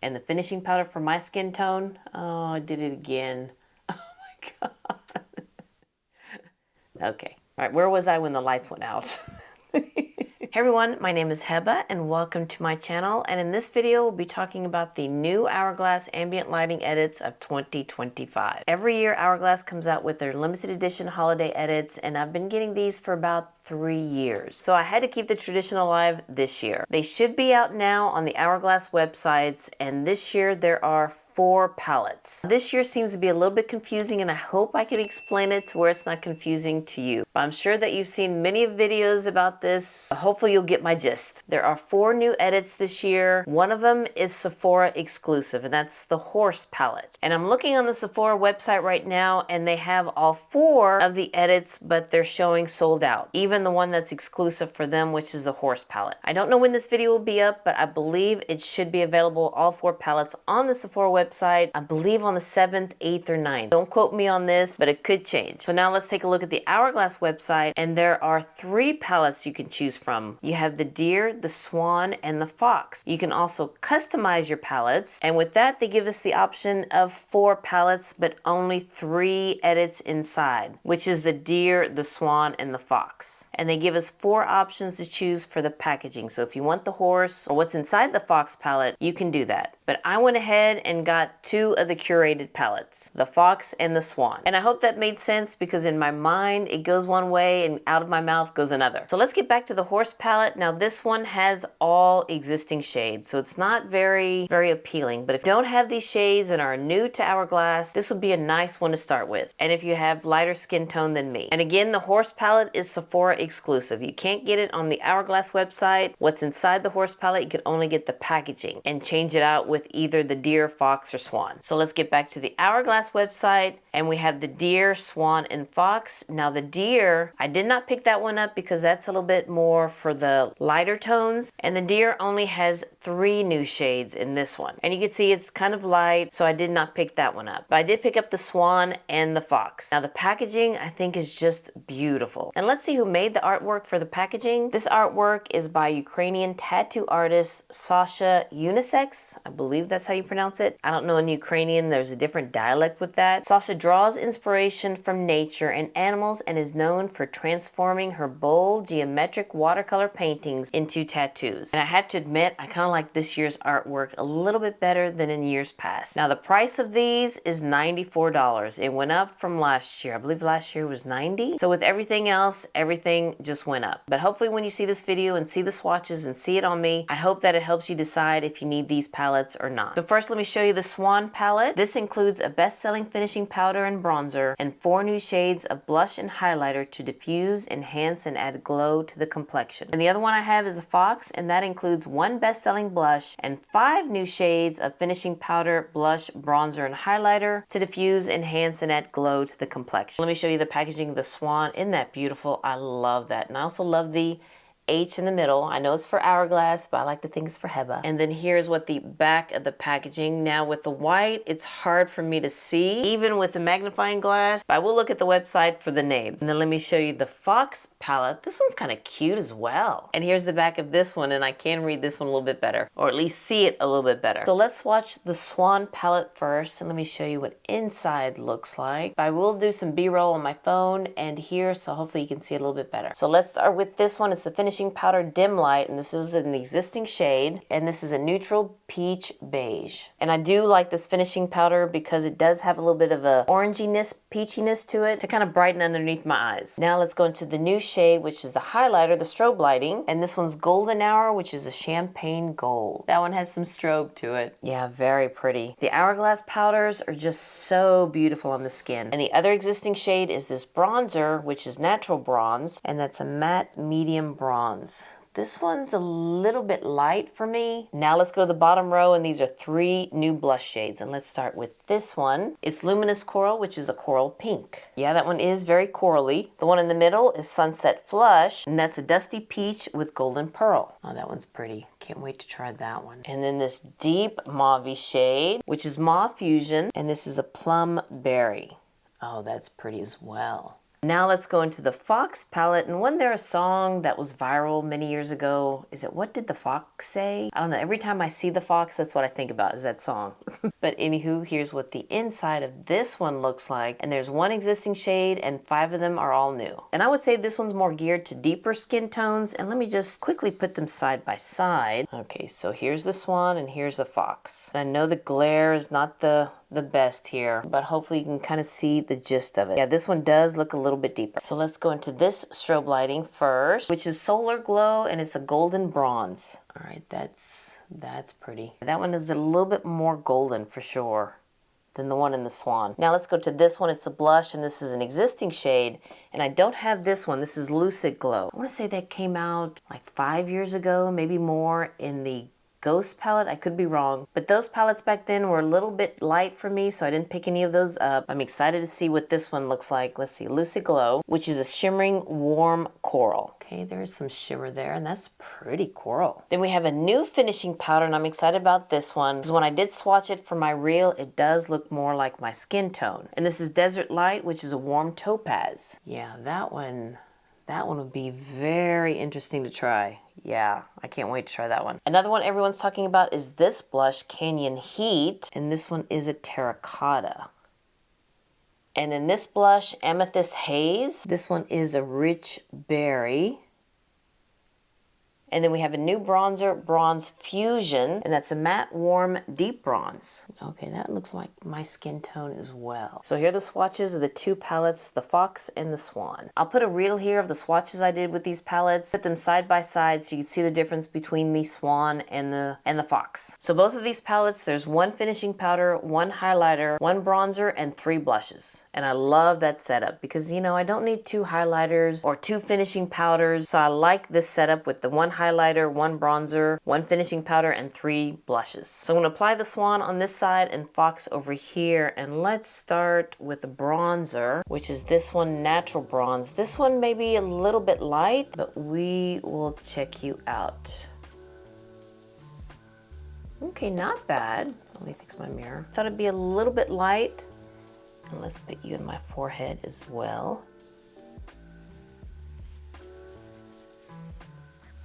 And the finishing powder for my skin tone, oh, I did it again. Oh my God. Okay, all right, where was I when the lights went out? Hey everyone, my name is Heba and welcome to my channel, and in this video we'll be talking about the new Hourglass ambient lighting edits of 2025. Every year Hourglass comes out with their limited edition holiday edits, and I've been getting these for about 3 years. So I had to keep the tradition alive this year. They should be out now on the Hourglass websites, and this year there are 4 palettes. This year seems to be a little bit confusing, and I hope I can explain it to where it's not confusing to you. But I'm sure that you've seen many videos about this. Hopefully you'll get my gist. There are 4 new edits this year. One of them is Sephora exclusive, and that's the horse palette. And I'm looking on the Sephora website right now, and they have all 4 of the edits, but they're showing sold out. Even the one that's exclusive for them, which is the horse palette. I don't know when this video will be up, but I believe it should be available, all 4 palettes, on the Sephora website, I believe on the 7th, 8th, or 9th. Don't quote me on this, but it could change. So now let's take a look at the Hourglass website, and there are 3 palettes you can choose from. You have the deer, the swan, and the fox. You can also customize your palettes, and with that they give us the option of 4 palettes, but only 3 edits inside, which is the deer, the swan, and the fox. And they give us 4 options to choose for the packaging. So if you want the horse or what's inside the fox palette, you can do that. But I went ahead and got 2 of the curated palettes, the fox and the swan. And I hope that made sense, because in my mind it goes one way and out of my mouth goes another. So let's get back to the horse palette. Now this one has all existing shades, so it's not very appealing. But if you don't have these shades and are new to Hourglass, this would be a nice one to start with. And if you have lighter skin tone than me. And again, the horse palette is Sephora exclusive. You can't get it on the Hourglass website. What's inside the horse palette, you can only get the packaging and change it out with either the deer, fox, or swan. So let's get back to the Hourglass website, and we have the deer, swan, and fox. Now the deer, I did not pick that one up because that's a little bit more for the lighter tones, and the deer only has 3 new shades in this one. And you can see it's kind of light, so I did not pick that one up. But I did pick up the swan and the fox. Now the packaging I think is just beautiful. And let's see who made the artwork for the packaging. This artwork is by Ukrainian tattoo artist Sasha Unisex. I believe that's how you pronounce it. I don't know in Ukrainian, there's a different dialect with that. Sasha draws inspiration from nature and animals and is known for transforming her bold geometric watercolor paintings into tattoos. And I have to admit, I kind of like this year's artwork a little bit better than in years past. Now the price of these is $94. It went up from last year. I believe last year was $90. So with everything else, everything just went up. But hopefully when you see this video and see the swatches and see it on me, I hope that it helps you decide if you need these palettes or not. So first let me show you the Swan palette. This includes a best-selling finishing powder and bronzer and 4 new shades of blush and highlighter to diffuse, enhance, and add glow to the complexion. And the other one I have is the Fox, and that includes 1 best-selling blush and 5 new shades of finishing powder, blush, bronzer, and highlighter to diffuse, enhance, and add glow to the complexion. Let me show you the packaging of the Swan. Isn't that beautiful? I love that. And I also love the H in the middle. I know it's for Hourglass, but I like to think it's for Heba. And then here's what the back of the packaging. Now with the white, it's hard for me to see, even with the magnifying glass, but I will look at the website for the names. And then let me show you the Fox palette. This one's kind of cute as well. And here's the back of this one, and I can read this one a little bit better, or at least see it a little bit better. So let's watch the Swan palette first, and let me show you what inside looks like. I will do some B-roll on my phone and here, so hopefully you can see it a little bit better. So let's start with this one. It's the finishing powder dim light, and this is an existing shade, and this is a neutral peach beige. And I do like this finishing powder because it does have a little bit of a oranginess, peachiness to it to kind of brighten underneath my eyes. Now let's go into the new shade, which is the highlighter, the strobe lighting, and this one's golden hour, which is a champagne gold. That one has some strobe to it. Yeah, very pretty. The Hourglass powders are just so beautiful on the skin. And the other existing shade is this bronzer, which is natural bronze, and that's a matte medium bronze. This one's a little bit light for me. Now let's go to the bottom row, and these are 3 new blush shades. And let's start with this one. It's Luminous Coral, which is a coral pink. Yeah, that one is very corally. The one in the middle is Sunset Flush, and that's a dusty peach with golden pearl. Oh, that one's pretty. Can't wait to try that one. And then this deep mauve shade, which is Mauve Fusion, and this is a plum berry. Oh, that's pretty as well. Now let's go into the Fox palette. And wasn't there a song that was viral many years ago? Is it What Did the Fox Say? I don't know. Every time I see the fox, that's what I think about, is that song. But anywho, here's what the inside of this one looks like. And there's one existing shade and 5 of them are all new. And I would say this one's more geared to deeper skin tones. And let me just quickly put them side by side. Okay, so here's the Swan and here's the Fox. And I know the glare is not the best here, but hopefully you can kind of see the gist of it. Yeah, this one does look a little bit deeper. So let's go into this strobe lighting first, which is Solar Glow, and it's a golden bronze. All right, that's pretty. That one is a little bit more golden for sure than the one in the Swan. Now let's go to this one. It's a blush, and this is an existing shade, and I don't have this one. This is Lucid Glow. I want to say that came out like 5 years ago, maybe more, in the Ghost palette. I could be wrong, but those palettes back then were a little bit light for me, so I didn't pick any of those up. I'm excited to see what this one looks like. Let's see, Lucid Glow, which is a shimmering warm coral. Okay, there's some shimmer there, and that's pretty coral. Then we have a new finishing powder, and I'm excited about this one because when I did swatch it for my reel, it does look more like my skin tone. And this is Desert Light, which is a warm topaz. Yeah, that one would be very interesting to try. Yeah, I can't wait to try that one. Another one everyone's talking about is this blush, Canyon Heat, and this one is a terracotta. And then this blush, Amethyst Haze, this one is a rich berry. And then we have a new bronzer, Bronze Fusion, and that's a matte, warm, deep bronze. Okay, that looks like my skin tone as well. So here are the swatches of the 2 palettes, the Fox and the Swan. I'll put a reel here of the swatches I did with these palettes, put them side by side so you can see the difference between the Swan and the Fox. So both of these palettes, there's 1 finishing powder, 1 highlighter, 1 bronzer, and 3 blushes. And I love that setup because, you know, I don't need 2 highlighters or 2 finishing powders. So I like this setup with the 1 highlighter, 1 bronzer, 1 finishing powder, and 3 blushes. So I'm going to apply the Swan on this side and Fox over here. And let's start with the bronzer, which is this one, Natural Bronze. This one may be a little bit light, but we will check you out. Okay, not bad. Let me fix my mirror. Thought it'd be a little bit light. And let's put you in my forehead as well.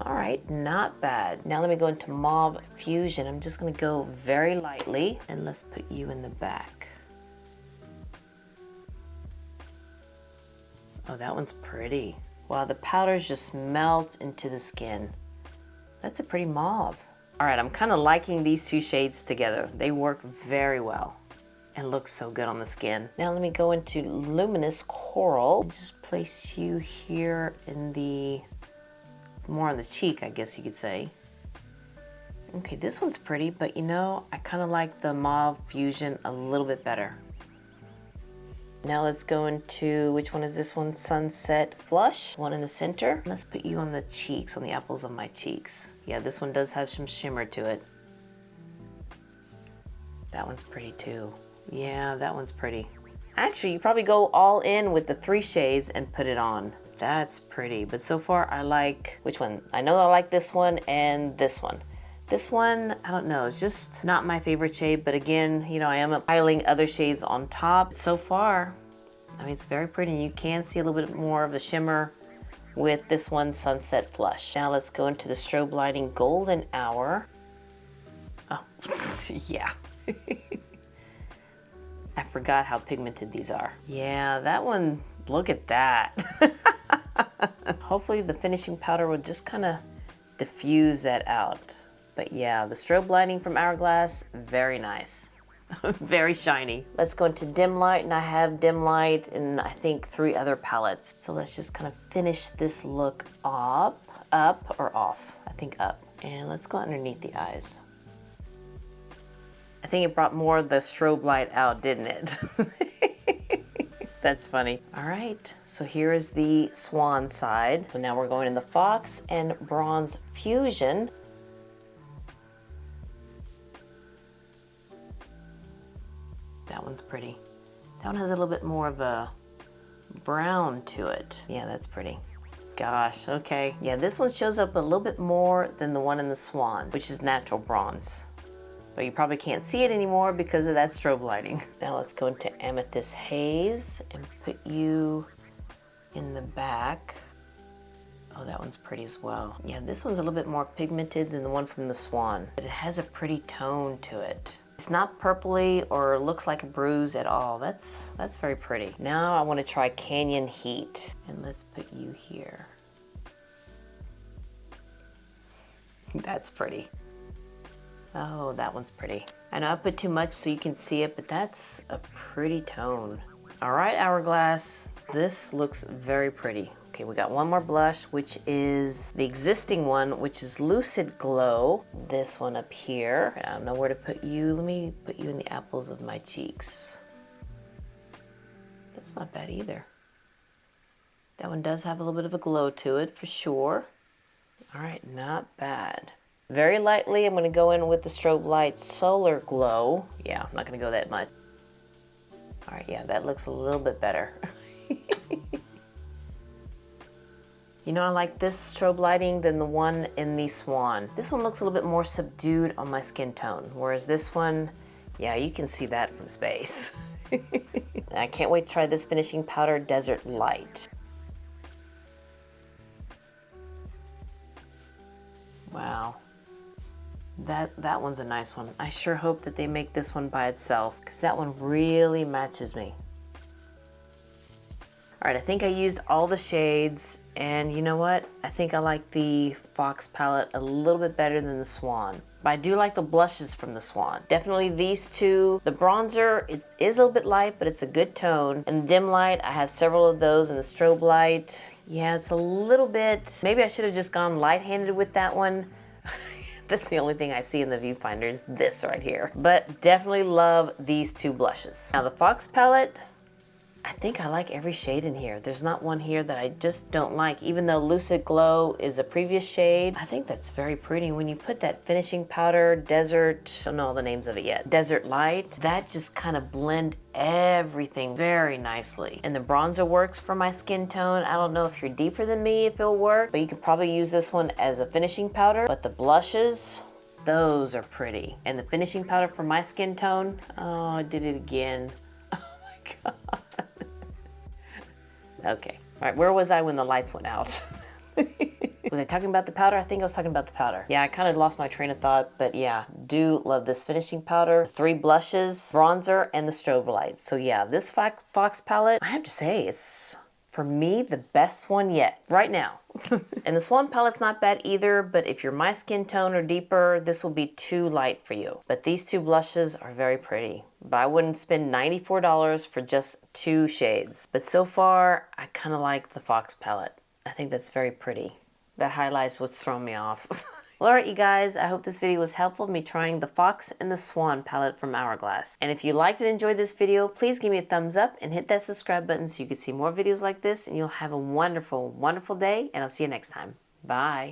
All right, not bad. Now let me go into Mauve Fusion. I'm just gonna go very lightly, and let's put you in the back. Oh, that one's pretty. Wow, the powders just melt into the skin. That's a pretty mauve. All right, I'm kind of liking these 2 shades together. They work very well and look so good on the skin. Now let me go into Luminous Coral. Just place you here in the, more on the cheek, I guess you could say. Okay, this one's pretty, but you know, I kind of like the Mauve Fusion a little bit better. Now let's go into, which one is this one? Sunset Flush, one in the center. Let's put you on the cheeks, on the apples of my cheeks. Yeah, this one does have some shimmer to it. That one's pretty too. Yeah, that one's pretty. Actually, you probably go all in with the 3 shades and put it on. That's pretty, but so far I like, which one? I know I like this one and this one. This one, I don't know, it's just not my favorite shade, but again, you know, I am piling other shades on top. So far, I mean, it's very pretty. You can see a little bit more of the shimmer with this one, Sunset Flush. Now let's go into the strobe lighting Golden Hour. Oh, yeah. I forgot how pigmented these are. Yeah, that one, look at that. Hopefully the finishing powder will just kind of diffuse that out. But yeah, the strobe lighting from Hourglass, very nice. Very shiny. Let's go into dim light, and I have dim light in I think 3 other palettes. So let's just kind of finish this look up or off. I think up. And let's go underneath the eyes. I think it brought more of the strobe light out, didn't it? That's funny. All right, so here is the Swan side. So now we're going in the Fox and Bronze Fusion. That one's pretty. That one has a little bit more of a brown to it. Yeah, that's pretty. Gosh, okay. Yeah, this one shows up a little bit more than the one in the Swan, which is Natural Bronze. But you probably can't see it anymore because of that strobe lighting. Now let's go into Amethyst Haze and put you in the back. Oh, that one's pretty as well. Yeah, this one's a little bit more pigmented than the one from the Swan, but it has a pretty tone to it. It's not purpley or looks like a bruise at all. That's very pretty. Now I want to try Canyon Heat, and let's put you here. That's pretty. Oh, that one's pretty. I know I put too much so you can see it, but that's a pretty tone. All right, Hourglass, this looks very pretty. Okay, we got one more blush, which is the existing one, which is Lucid Glow. This one up here. I don't know where to put you. Let me put you in the apples of my cheeks. That's not bad either. That one does have a little bit of a glow to it for sure. All right, not bad. Very lightly, I'm going to go in with the Strobe Light Solar Glow. Yeah, I'm not going to go that much. All right, yeah, that looks a little bit better. You know, I like this strobe lighting than the one in the Swan. This one looks a little bit more subdued on my skin tone, whereas this one, yeah, you can see that from space. I can't wait to try this finishing powder, Desert Light. Wow. That one's a nice one. I sure hope that they make this one by itself, because that one really matches me. All right, I think I used all the shades, and you know what? I think I like the Fox palette a little bit better than the Swan. But I do like the blushes from the Swan. Definitely these two. The bronzer, it is a little bit light, but it's a good tone. And the dim light, I have several of those, and the strobe light, yeah, it's a little bit, maybe I should have just gone light-handed with that one. That's the only thing I see in the viewfinder is this right here. But definitely love these two blushes. Now the Fox palette, I think I like every shade in here. There's not one here that I just don't like, even though Lucid Glow is a previous shade. I think that's very pretty. When you put that finishing powder, Desert, I don't know all the names of it yet, Desert Light, that just kind of blend everything very nicely. And the bronzer works for my skin tone. I don't know if you're deeper than me if it'll work, but you could probably use this one as a finishing powder. But the blushes, those are pretty. And the finishing powder for my skin tone, oh, I did it again. Oh my God. Okay, all right, where was I when the lights went out? Was I talking about the powder? I think I was talking about the powder. Yeah, I kind of lost my train of thought, but yeah, do love this finishing powder, 3 blushes, bronzer, and the strobe light. So yeah, this Fox palette, I have to say, it's, for me, the best one yet, right now. And the Swan palette's not bad either, but if you're my skin tone or deeper, this will be too light for you. But these 2 blushes are very pretty. But I wouldn't spend $94 for just 2 shades. But so far, I kind of like the Fox palette. I think that's very pretty. That highlights what's thrown me off. Well, alright you guys, I hope this video was helpful, me trying the Fox and the Swan palette from Hourglass. And if you liked and enjoyed this video, please give me a thumbs up and hit that subscribe button so you can see more videos like this, and you'll have a wonderful, wonderful day, and I'll see you next time. Bye.